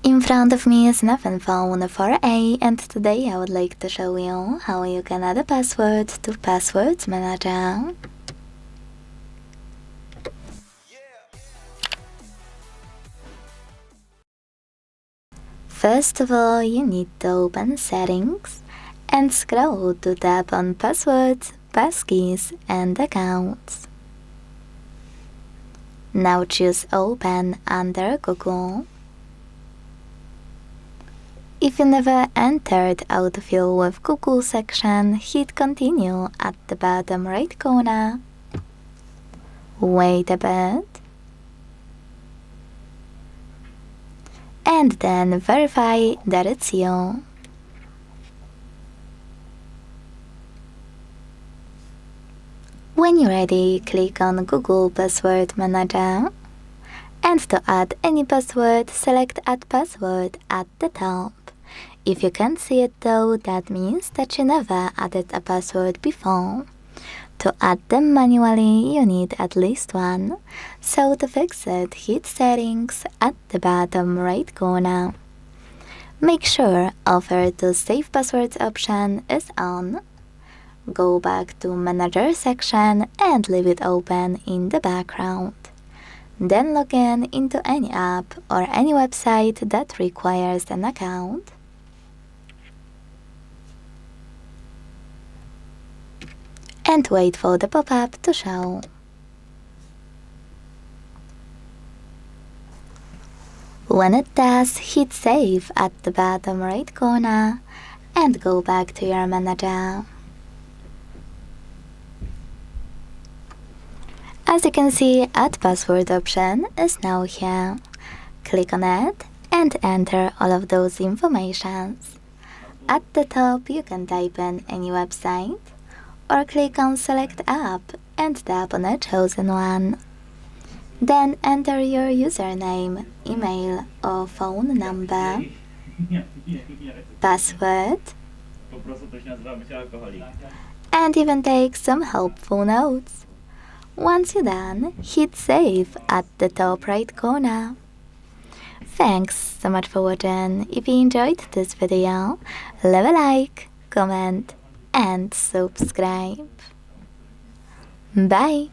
In front of me is an iPhone phone 4A, and today I would like to show you how you can add a password to Passwords Manager. First of all, you need to open Settings and scroll to tap on Passwords, Passkeys and Accounts. Now choose Open under Google. If you never entered Autofill with Google section, hit Continue at the bottom right corner. Wait a bit. And then verify that it's you. When you're ready, click on Google Password Manager. And to add any password, select Add Password at the top. If you can't see it though, that means that you never added a password before. To add them manually, you need at least one. So to fix it, hit Settings at the bottom right corner. Make sure Offer to Save Passwords option is on. Go back to Manager section and leave it open in the background. Then log in into any app or any website that requires an account. And wait for the pop-up to show. When it does, hit Save at the bottom right corner and go back to your manager. As you can see, Add Password option is now here. Click on it and enter all of those informations. At the top, you can type in any website, or click on Select App and tap on a chosen one. Then enter your username, email or phone number, password, and even take some helpful notes. Once you're done, hit Save at the top right corner. Thanks so much for watching. If you enjoyed this video, leave a like, comment and subscribe. Bye!